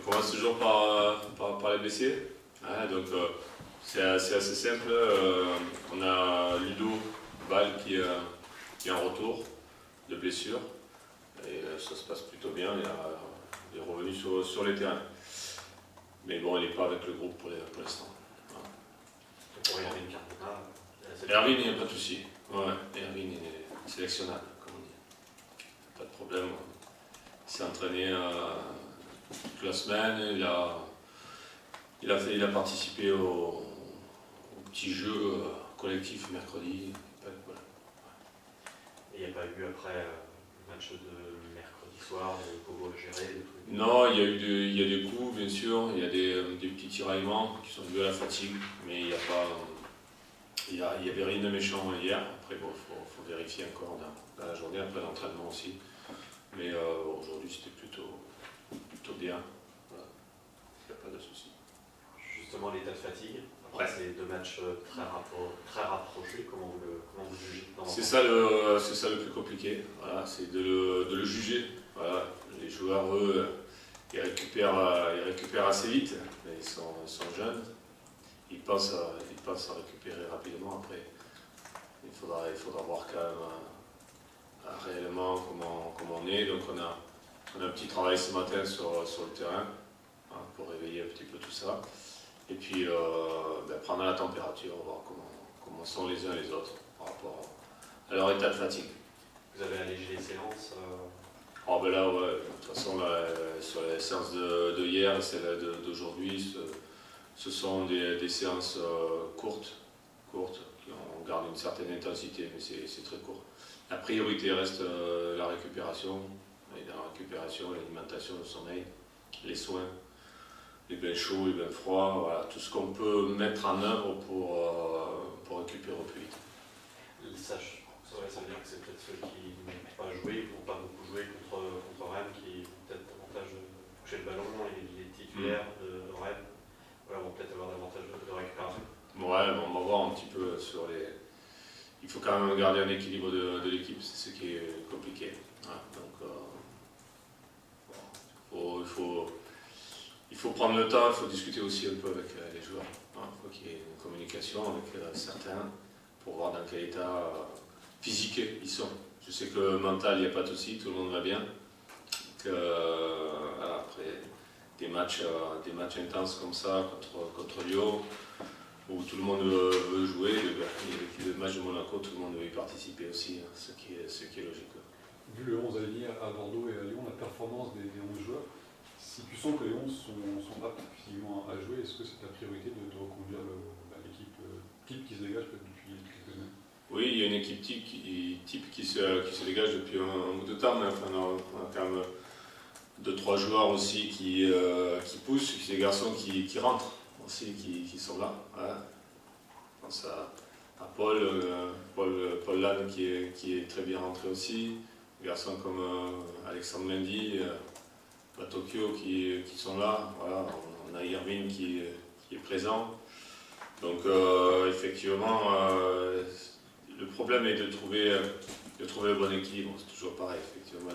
On commence toujours par les blessés. Donc c'est assez simple. On a Ludo Val qui est en retour de blessure. Et ça se passe plutôt bien. Il est revenu sur les terrains. Mais bon, il n'est pas avec le groupe pour l'instant. Pour Erwin Cardona, Erwin, il n'y a pas de souci. Ouais, Erwin est sélectionnable, comme on dit. Pas de problème. Il s'est entraîné toute la semaine. Il a participé au petit jeu collectif mercredi. Voilà. Et il n'y a pas eu après le match de mercredi soir, de Pogo à gérer, des trucs? Non, il y a des coups, bien sûr. Il y a des petits tiraillements qui sont dus à la fatigue. Mais il n'y a pas. Il y avait rien de méchant hier. Après, bon, faut vérifier encore dans la journée, après l'entraînement aussi. Mais aujourd'hui, c'était plutôt bien. Voilà. Il n'y a pas de souci. Justement, l'état de fatigue, après ces deux matchs très rapprochés, comment vous jugez? C'est ça le plus compliqué. Voilà, c'est de le juger. Voilà. Les joueurs, eux, ils récupèrent assez vite. Mais ils sont jeunes. Ils pensent à récupérer rapidement. Après, il faudra voir quand même réellement comment on est. Donc on a un petit travail ce matin sur le terrain pour réveiller un petit peu tout ça. Et puis prendre la température, voir comment sont les uns les autres par rapport à leur état de fatigue. Vous avez allégé les séances Là, ouais, de toute façon, là, sur les séances de hier et celles d'aujourd'hui, ce sont des séances courtes, on garde une certaine intensité, mais c'est très court. La priorité reste la récupération, et dans la récupération, l'alimentation, le sommeil, les soins, les bains chauds, les bains froids, voilà, tout ce qu'on peut mettre en œuvre pour récupérer au plus vite. Ça veut dire que c'est peut-être ceux qui n'ont pas joué, qui n'ont pas beaucoup joué contre Rennes, qui ont peut-être davantage touché le ballon, et les titulaires de Rennes vont peut-être avoir davantage de récupération. Ouais, on va voir un petit peu sur les... Il faut quand même garder un équilibre de l'équipe, c'est ce qui est compliqué. Donc, il faut prendre le temps, il faut discuter aussi un peu avec les joueurs. Il faut qu'il y ait une communication avec certains pour voir dans quel état physique ils sont. Je sais que mental, il n'y a pas de souci, tout le monde va bien. Après des matchs intenses comme ça contre Lyon, où tout le monde veut jouer, le match de Monaco, tout le monde veut y participer aussi, ce qui est logique. Vu le 11 aligné à Bordeaux et à Lyon, la performance des 11 joueurs, si tu sens que les 11 sont aptes physiquement à jouer, est-ce que c'est ta priorité de reconduire l'équipe type qui se dégage depuis quelques années? Oui, il y a une équipe type qui se dégage depuis un bout de temps, mais enfin, on a quand même 2-3 joueurs aussi qui poussent, des garçons qui rentrent aussi, qui sont là. Voilà. Je pense à Paul Lannes qui est très bien rentré aussi, des garçons comme Alexandre Mendy, Tokyo qui sont là. Voilà. On a Irvine qui est présent. Donc effectivement, le problème est de trouver le bon équilibre. C'est toujours pareil, effectivement.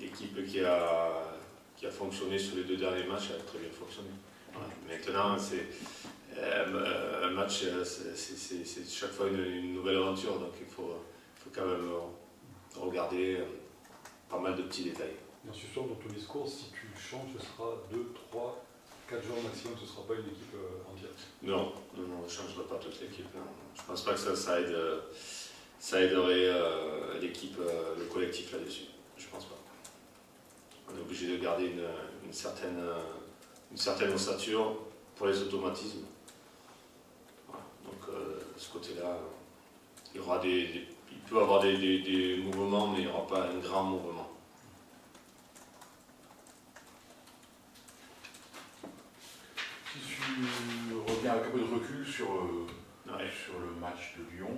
L'équipe qui a fonctionné sur les 2 derniers matchs a très bien fonctionné. Voilà. Maintenant, un match, c'est chaque fois une nouvelle aventure, donc il faut quand même regarder pas mal de petits détails. Bien sûr, dans ton discours, si tu changes, ce sera 2, 3, 4 joueurs maximum, ce ne sera pas une équipe entière. Non, on ne changera pas toute l'équipe. Je ne pense pas que ça aiderait l'équipe, le collectif là-dessus. Je ne pense pas. On est obligé de garder une certaine ossature pour les automatismes. Voilà. Donc de ce côté-là, il peut y avoir des mouvements, mais il n'y aura pas un grand mouvement. Si tu reviens avec un peu de recul sur le match de Lyon,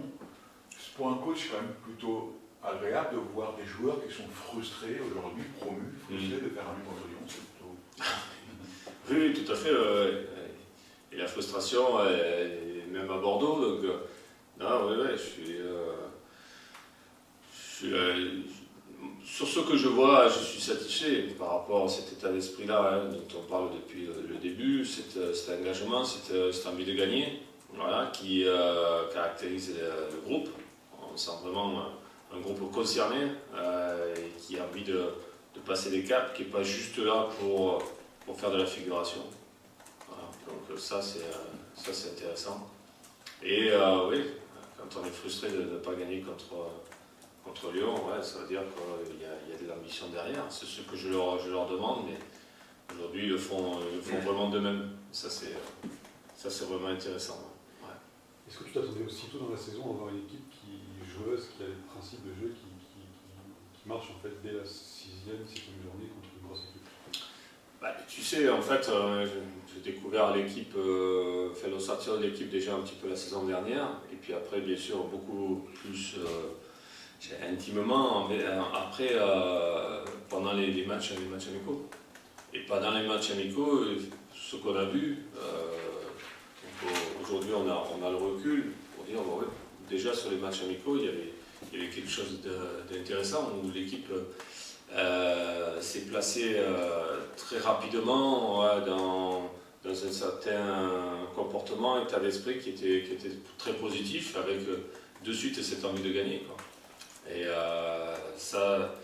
pour un coach, c'est quand même plutôt agréable de voir des joueurs qui sont frustrés aujourd'hui, promus, frustrés de faire un but contre Lyon. C'est plutôt... Oui, tout à fait. Et la frustration, même à Bordeaux. Donc, Sur ce que je vois, je suis satisfait par rapport à cet état d'esprit-là dont on parle depuis le début, cet engagement, cette envie de gagner, voilà, qui caractérise le groupe. On sent vraiment un groupe concerné et qui a envie de passer des caps, qui n'est pas juste là pour faire de la figuration. Voilà. Donc ça c'est intéressant. Et oui, quand on est frustré de ne pas gagner contre Lyon, ouais, ça veut dire qu'il y a de l'ambition derrière. C'est ce que je leur demande, mais aujourd'hui ils le font vraiment d'eux-mêmes. Ça c'est vraiment intéressant. Ouais. Est-ce que tu t'attendais aussitôt dans la saison à avoir une équipe joueuse qui a les principes de jeu qui marche en fait dès la 6e, 7e journée contre une grosse équipe? Bah, tu sais, en fait, j'ai découvert l'équipe, fait l'ossature de l'équipe déjà un petit peu la saison dernière, et puis après, bien sûr, beaucoup plus intimement, mais après, pendant les matchs amicaux. Et pendant les matchs amicaux, ce qu'on a vu, aujourd'hui on a le recul pour dire, bon, ouais, déjà sur les matchs amicaux, il y avait quelque chose d'intéressant où l'équipe s'est placée très rapidement dans un certain comportement, état d'esprit qui était très positif, avec de suite cette envie de gagner, quoi. Et ça,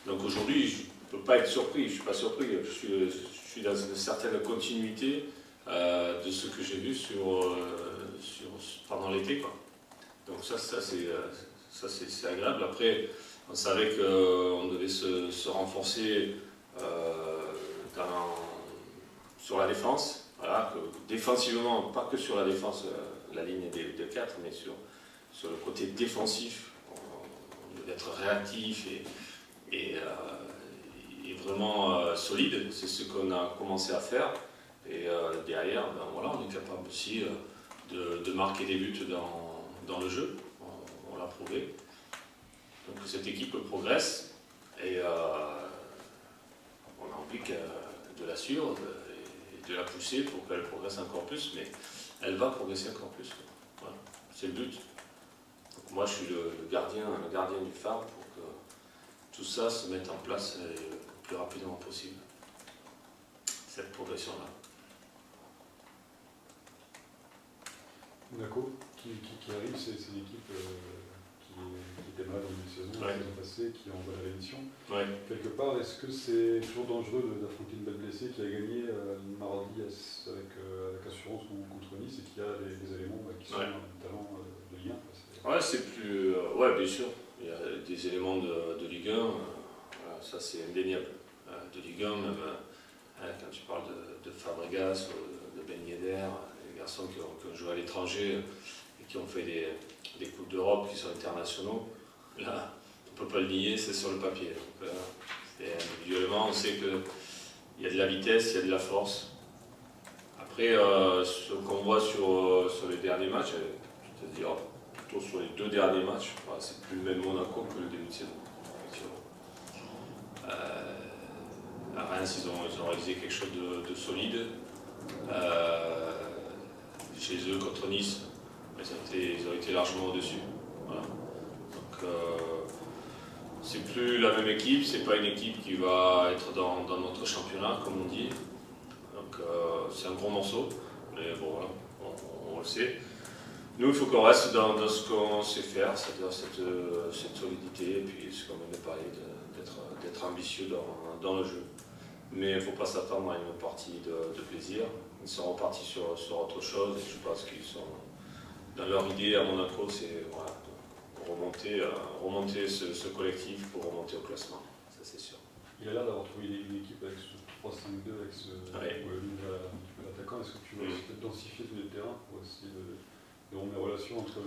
donc aujourd'hui, je ne peux pas être surpris, je ne suis pas surpris, je suis dans une certaine continuité de ce que j'ai vu pendant l'été, quoi. Donc ça c'est agréable. Après, on savait qu'on devait se renforcer sur la défense, voilà, que défensivement, pas que sur la défense, la ligne des 4, mais sur le côté défensif, on devait être réactif et vraiment solide. C'est ce qu'on a commencé à faire. Et derrière, ben, voilà, on est capable aussi de marquer des buts dans le jeu. On l'a prouvé. Donc cette équipe progresse et on a envie de la suivre et de la pousser pour qu'elle progresse encore plus, mais elle va progresser encore plus. Voilà. C'est le but. Donc moi je suis le gardien du phare pour que tout ça se mette en place le plus rapidement possible. Cette progression-là. Monaco qui arrive, c'est une équipe qui était malade en saison, la saison passée, qui envoie la rémission. Ouais. Quelque part, est-ce que c'est toujours dangereux d'affronter une belle blessée qui a gagné mardi avec assurance contre Nice et qui a des éléments qui sont notamment de Ligue 1? Ouais, c'est plus. Ouais, bien sûr. Il y a des éléments de Ligue 1, ça c'est indéniable. De Ligue 1, même quand tu parles de Fabregas, de Ben Yedder, les garçons qui ont joué à l'étranger et qui ont fait des Coupes d'Europe qui sont internationaux, là, on ne peut pas le nier, c'est sur le papier. Donc, individuellement, on sait qu'il y a de la vitesse, il y a de la force. Après, ce qu'on voit sur les derniers matchs, c'est-à-dire plutôt sur les 2 derniers matchs, c'est plus le même Monaco que le début de saison. À Reims, ils ont réalisé quelque chose de solide. Chez eux, contre Nice, ils ont été largement au-dessus. Voilà. Donc, c'est plus la même équipe, c'est pas une équipe qui va être dans notre championnat, comme on dit. Donc, c'est un gros morceau, mais bon, voilà, on le sait. Nous, il faut qu'on reste dans ce qu'on sait faire, c'est-à-dire cette solidité, et puis ce qu'on vient de parler, d'être ambitieux dans le jeu. Mais il ne faut pas s'attendre à une partie de plaisir. Ils sont repartis sur autre chose, et je pense qu'ils sont dans leur idée à Monaco, c'est voilà, remonter ce collectif pour remonter au classement, ça c'est sûr. Il a l'air d'avoir trouvé une équipe avec ce 3-5-2, avec ce l'attaquant. Est-ce que tu vas peut-être densifier le terrain pour essayer de remettre relation entre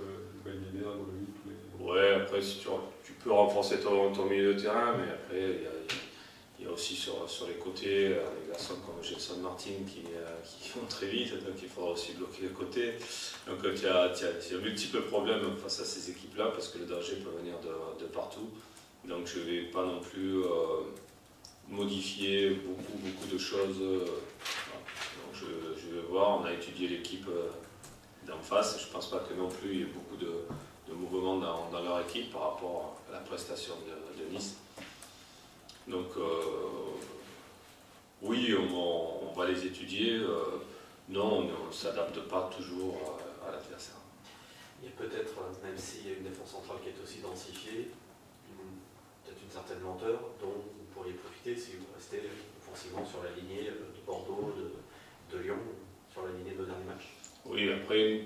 Ben Yedder, Golovin, tous les... Ouais, après si tu peux renforcer ton milieu de terrain, mais après il y a aussi sur les côtés des garçons comme Gelson Martin qui vont très vite, donc il faudra aussi bloquer les côtés. Donc il y a multiples problèmes face à ces équipes-là parce que le danger peut venir de partout. Donc je ne vais pas non plus modifier beaucoup de choses. Donc je vais voir, on a étudié l'équipe d'en face. Je ne pense pas que non plus il y ait beaucoup de mouvements dans leur équipe par rapport à la prestation de Nice. Donc oui, on va les étudier. Non, on ne s'adapte pas toujours à l'adversaire. Il y a peut-être, même s'il y a une défense centrale qui est aussi densifiée, peut-être une certaine lenteur dont vous pourriez profiter si vous restez offensivement sur la lignée de Bordeaux, de Lyon, sur la lignée de dernier match. Oui, après,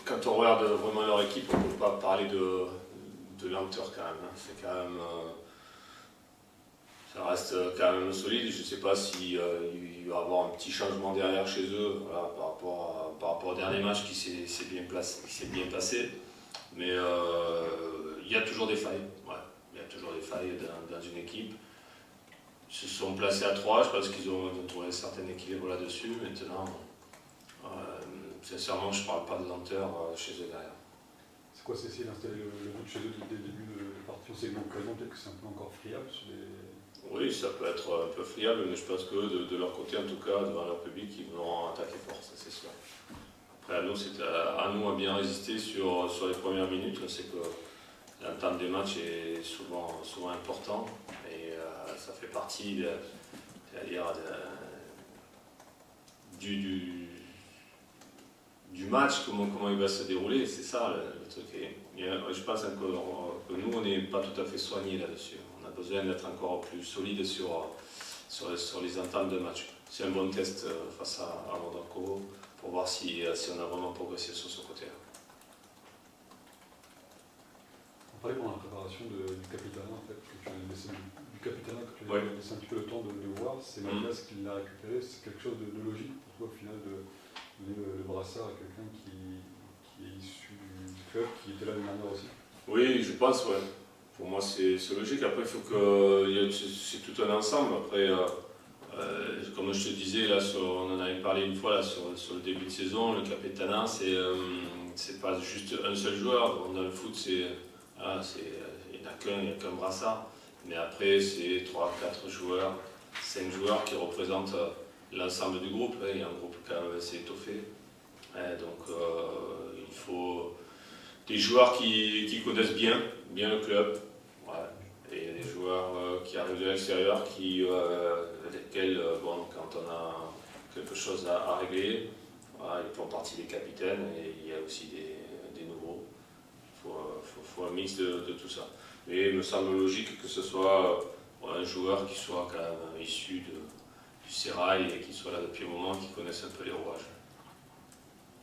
quand on regarde vraiment leur équipe, on ne peut pas parler de lenteur quand même. C'est quand même, ça reste quand même solide. Je ne sais pas s'il va y avoir un petit changement derrière chez eux, voilà, par rapport au dernier match qui s'est bien passé. Mais il y a toujours des failles. Ouais, il y a toujours des failles dans une équipe. Ils se sont placés à 3, je pense qu'ils ont trouvé un certain équilibre là-dessus. Maintenant, sincèrement, je ne parle pas de lenteur chez eux derrière. C'est quoi, c'est essayer d'installer le but chez eux dès le début de la partie? On sait que l'occasion, peut-être que c'est un peu encore friable sur les... Oui, ça peut être un peu friable, mais je pense que de leur côté, en tout cas, devant leur public, ils vont attaquer fort, ça c'est sûr. Après, à nous, c'est à nous à bien résister sur les premières minutes. On sait que l'entame des matchs est souvent important et ça fait partie du match, comment il va se dérouler, c'est ça le truc. Et je pense que nous, on n'est pas tout à fait soignés là-dessus. On a besoin d'être encore plus solide sur les entames de match. C'est un bon test face à Monaco pour voir si on a vraiment progressé sur ce côté-là. On parlait pendant la préparation du capitana, en fait, que tu as laissé, du capitana que tu as laissé un petit peu le temps de voir. C'est Mathias qui l'a récupéré. C'est quelque chose de logique pour toi au final de donner le brassard à quelqu'un qui est issu du club, qui était là l'année dernière aussi? Oui, je pense, ouais. Pour moi, c'est logique. Après, il faut que c'est tout un ensemble. Après, comme je te disais, là, on en avait parlé une fois là, sur le début de saison, le capitana, c'est pas juste un seul joueur. Dans le foot, il n'y a qu'un brassard. Mais après, c'est 3, 4 joueurs, 5 joueurs qui représentent l'ensemble du groupe. Il y a un groupe quand même assez étoffé. Donc, il faut des joueurs qui connaissent bien le club. Ouais. Et des joueurs qui arrivent de l'extérieur, lesquels, quand on a quelque chose à régler, ils font partie des capitaines et il y a aussi des nouveaux. Il faut un mix de tout ça. Mais il me semble logique que ce soit un joueur qui soit quand même issu du Sérail et qui soit là depuis un moment, qui connaisse un peu les rouages.